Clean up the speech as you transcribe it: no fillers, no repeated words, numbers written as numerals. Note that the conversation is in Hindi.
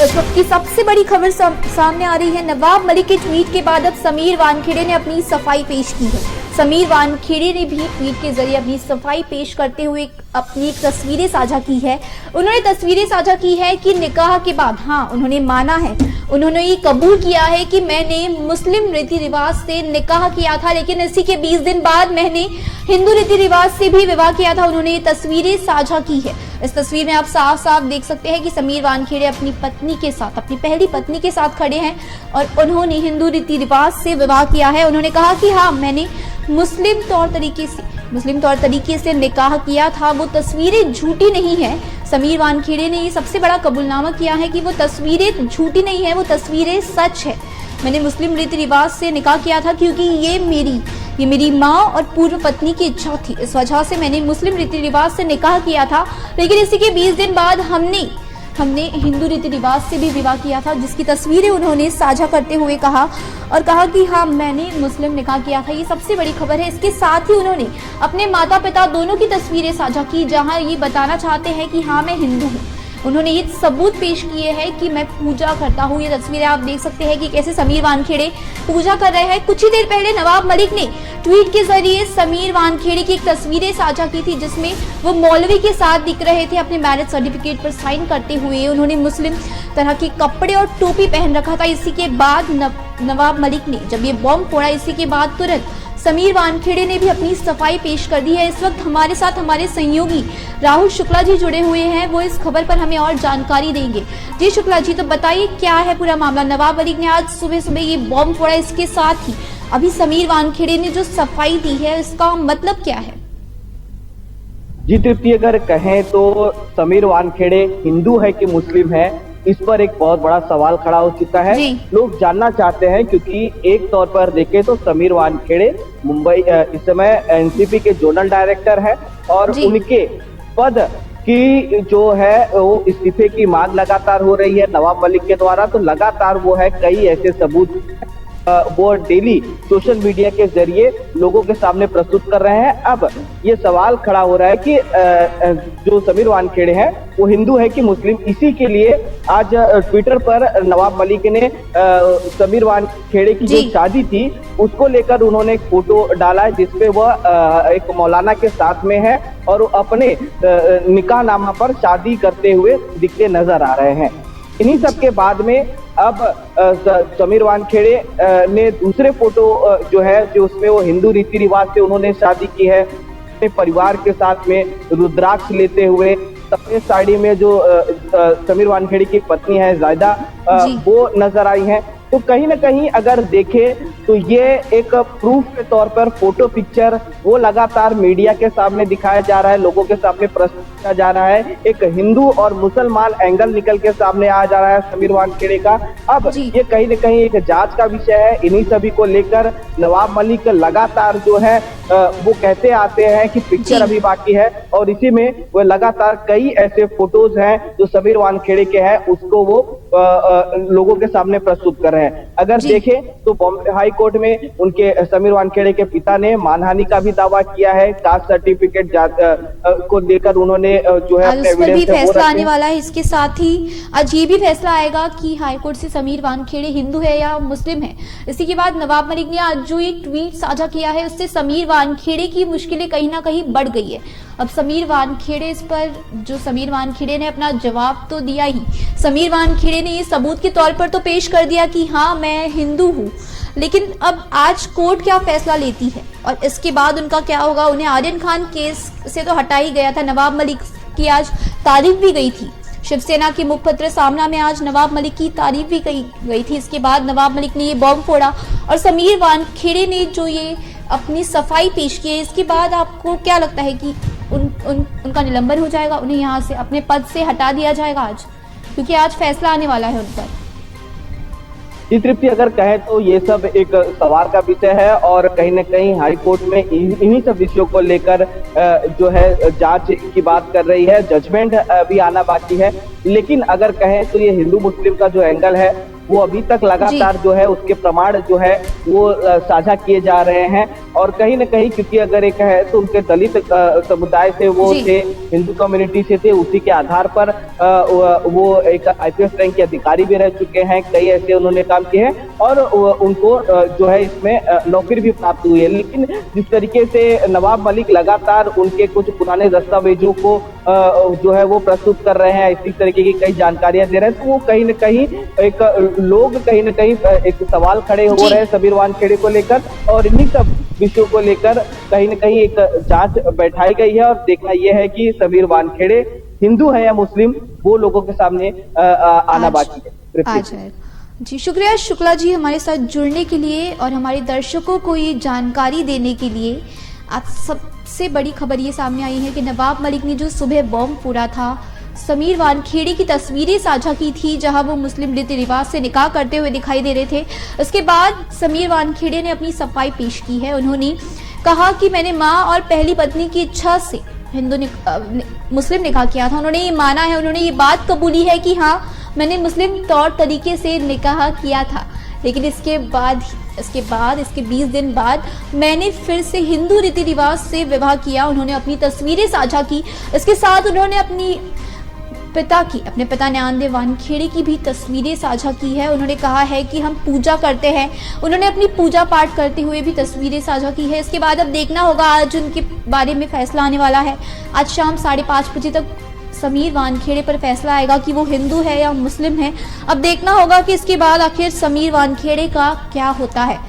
इस वक्त की सबसे बड़ी खबर सामने आ रही है। नवाब मलिक के ट्वीट के बाद अब समीर वानखेड़े ने अपनी सफाई पेश की है। समीर वानखेड़े ने भी ट्वीट के जरिए अपनी सफाई पेश करते हुए अपनी तस्वीरें साझा की है। उन्होंने तस्वीरें साझा की है कि निकाह के बाद उन्होंने माना है, उन्होंने ये कबूल किया है कि मैंने मुस्लिम रीति रिवाज से निकाह किया था, लेकिन इसी के 20 दिन बाद मैंने हिंदू रीति रिवाज से भी विवाह किया था। उन्होंने ये तस्वीरें साझा की है। इस तस्वीर में आप साफ साफ देख सकते हैं कि समीर वानखेड़े अपनी पत्नी के साथ, अपनी पहली पत्नी के साथ खड़े हैं और उन्होंने हिंदू रीति रिवाज से विवाह किया है। उन्होंने कहा कि मैंने मुस्लिम तौर तरीके से निकाह किया था। वो तस्वीरें झूठी नहीं है। समीर वानखेड़े ने ये सबसे बड़ा कबूलनामा किया है कि वो तस्वीरें झूठी नहीं है, वो तस्वीरें सच है। मैंने मुस्लिम रीति रिवाज से निकाह किया था क्योंकि ये मेरी माँ और पूर्व पत्नी की इच्छा थी। इस वजह से मैंने मुस्लिम रीति रिवाज से निकाह किया था, लेकिन इसी के 20 दिन बाद हमने हिंदू रीति रिवाज से भी विवाह किया था, जिसकी तस्वीरें उन्होंने साझा करते हुए कहा कि मैंने मुस्लिम निकाह किया था। ये सबसे बड़ी खबर है। इसके साथ ही उन्होंने अपने माता पिता दोनों की तस्वीरें साझा की, जहां ये बताना चाहते हैं कि मैं हिंदू हूँ। उन्होंने ये सबूत पेश किए हैं कि मैं पूजा करता हूँ। ये तस्वीरें आप देख सकते हैं कि कैसे समीर वानखेड़े पूजा कर रहे हैं। कुछ ही देर पहले नवाब मलिक ने ट्वीट के जरिए समीर वानखेड़े की एक तस्वीरें साझा की थी, जिसमें वो मौलवी के साथ दिख रहे थे अपने मैरिज सर्टिफिकेट पर साइन करते हुए। उन्होंने मुस्लिम तरह के कपड़े और टोपी पहन रखा था। इसी के बाद नवाब मलिक ने जब ये बॉम्ब फोड़ा, इसी के बाद तुरंत समीर वानखेड़े ने भी अपनी सफाई पेश कर दी है। इस वक्त हमारे साथ हमारे सहयोगी राहुल शुक्ला जी जुड़े हुए हैं, वो इस खबर पर हमें और जानकारी देंगे। जी शुक्ला जी, तो बताइए क्या है पूरा मामला। नवाब मलिक ने आज सुबह सुबह ये बॉम्ब फोड़ा, इसके साथ ही अभी समीर वानखेड़े ने जो सफाई दी है, इसका मतलब क्या है? जी तृप्ति, अगर कहें तो समीर वानखेड़े हिंदू है कि मुस्लिम है, इस पर एक बहुत बड़ा सवाल खड़ा हो चुका है। लोग जानना चाहते हैं क्योंकि एक तौर पर देखें तो समीर वानखेड़े मुंबई इस समय एनसीपी के जोनल डायरेक्टर है और उनके पद की जो है वो इस्तीफे की मांग लगातार हो रही है नवाब मलिक के द्वारा। तो लगातार वो है कई ऐसे सबूत वो डेली सोशल मीडिया के जरिए लोगों के सामने प्रस्तुत कर रहे हैं। अब ये सवाल खड़ा हो रहा है कि जो समीर वानखेड़े हैं वो हिंदू है कि मुस्लिम। इसी के लिए आज ट्विटर पर नवाब मलिक ने समीर वानखेड़े की जो शादी थी उसको लेकर उन्होंने एक फोटो डाला है, जिसपे वह एक मौलाना के साथ में है और अपने निकाहनामा पर शादी करते हुए दिखते नजर आ रहे हैं। इन्हीं सब के बाद में अब समीर वानखेड़े ने दूसरे फोटो जो है जो उसमें वो हिंदू रीति रिवाज से उन्होंने शादी की है, अपने परिवार के साथ में रुद्राक्ष लेते हुए सफेद साड़ी में जो समीर वानखेड़े की पत्नी है जायदा वो नजर आई है। तो कहीं ना कहीं अगर देखें तो ये एक प्रूफ के तौर पर फोटो पिक्चर वो लगातार मीडिया के सामने दिखाया जा रहा है, लोगों के सामने प्रस्तुत किया जा रहा है। एक हिंदू और मुसलमान एंगल निकल के सामने आ जा रहा है समीर वानखेड़े का। अब ये कहीं ना कहीं एक जांच का विषय है। इन्हीं सभी को लेकर नवाब मलिक लगातार जो है वो कहते आते हैं कि पिक्चर अभी बाकी है और इसी में वो लगातार कई ऐसे फोटोज हैं जो समीर वानखेड़े के हैं, उसको वो लोगों के सामने प्रस्तुत कर रहे हैं। अगर देखें तो बॉम्बे हाई कोर्ट में उनके समीर वानखेड़े के पिता ने मानहानि का भी दावा किया है। कास्ट सर्टिफिकेट को लेकर उन्होंने जो है अपने एविडेंस भी फैसला आने वाला है। इसके साथ ही आज ये भी फैसला आएगा कि हाई कोर्ट से समीर वानखेड़े हिंदू है या मुस्लिम है। इसी के बाद नवाब मलिक ने आज जो एक ट्वीट साझा किया है उससे समीर वानखेड़े की मुश्किलें कहीं ना कहीं बढ़ गई है। अब समीर वानखेड़े ने अपना जवाब तो दिया ही। समीर वानखेड़े ने ये सबूत के तौर पर तो पेश कर दिया कि मैं हिंदू हूँ, लेकिन अब आज कोर्ट क्या फैसला लेती है और इसके बाद उनका क्या होगा। उन्हें आर्यन खान केस से तो हटा ही गया था। नवाब मलिक की आज तारीफ भी गई थी। शिवसेना के मुखपत्र सामना में आज नवाब मलिक की तारीफ भी गई थी। इसके बाद नवाब मलिक ने ये बॉम्ब फोड़ा और समीर वानखेड़े ने जो ये अपनी सफाई पेश की है, इसके बाद आपको क्या लगता है कि उनका निलंबन हो जाएगा, उन्हें यहाँ से अपने पद से हटा दिया जाएगा आज, क्योंकि आज फैसला आने वाला है उन पर? तृप्ति, अगर कहें तो ये सब एक सवाल का विषय है और कहीं ना कहीं हाई कोर्ट में इन्हीं सब विषयों को लेकर जो है जांच की बात कर रही है। जजमेंट भी आना बाकी है। लेकिन अगर कहें तो ये हिंदू मुस्लिम का जो एंगल है वो अभी तक लगातार जो है उसके प्रमाण जो है वो साझा किए जा रहे हैं। और कहीं न कहीं क्योंकि अगर एक है तो उनके दलित समुदाय से वो थे, हिंदू कम्युनिटी से थे, उसी के आधार पर वो एक IPS रैंक के अधिकारी भी रह चुके हैं, कई ऐसे उन्होंने काम किए हैं और उनको जो है इसमें नौकरी भी प्राप्त हुई है। लेकिन जिस तरीके से नवाब मलिक लगातार उनके कुछ पुराने दस्तावेजों को जो है वो प्रस्तुत कर रहे हैं, इसी तरीके की कई जानकारियां दे रहे हैं, तो वो कहीं न कहीं लोग कहीं न कहीं एक सवाल खड़े हो रहे हैं समीर वानखेड़े को लेकर। और इन्हीं सब विषयों को लेकर कहीं न कहीं एक जांच बैठाई गई है और देखना यह है कि समीर वानखेड़े हिंदू है या मुस्लिम, वो लोगों के सामने आना बाकी है। जी शुक्रिया शुक्ला जी हमारे साथ जुड़ने के लिए और हमारे दर्शकों को ये जानकारी देने के लिए। आज सबसे बड़ी खबर ये सामने आई है कि नवाब मलिक ने जो सुबह बॉम्ब फोड़ा था, समीर वानखेड़े की तस्वीरें साझा की थी जहां वो मुस्लिम रीति रिवाज से निकाह करते हुए दिखाई दे रहे थे। उसके बाद समीर वानखेड़े ने अपनी सफाई पेश की है। उन्होंने कहा कि मैंने मां और पहली पत्नी की इच्छा से मुस्लिम निकाह किया था। उन्होंने ये माना है, उन्होंने ये बात कबूली है कि हाँ मैंने मुस्लिम तौर तरीके से निकाह किया था, लेकिन इसके 20 दिन बाद मैंने फिर से हिंदू रीति रिवाज से विवाह किया। उन्होंने अपनी तस्वीरें साझा की। इसके साथ उन्होंने अपने पिता न्यानदेव वानखेड़े की भी तस्वीरें साझा की है। उन्होंने कहा है कि हम पूजा करते हैं। उन्होंने अपनी पूजा पाठ करते हुए भी तस्वीरें साझा की है। इसके बाद अब देखना होगा, आज उनके बारे में फैसला आने वाला है। आज शाम 5:30 बजे तक समीर वानखेड़े पर फैसला आएगा कि वो हिंदू है या मुस्लिम है। अब देखना होगा कि इसके बाद आखिर समीर वानखेड़े का क्या होता है।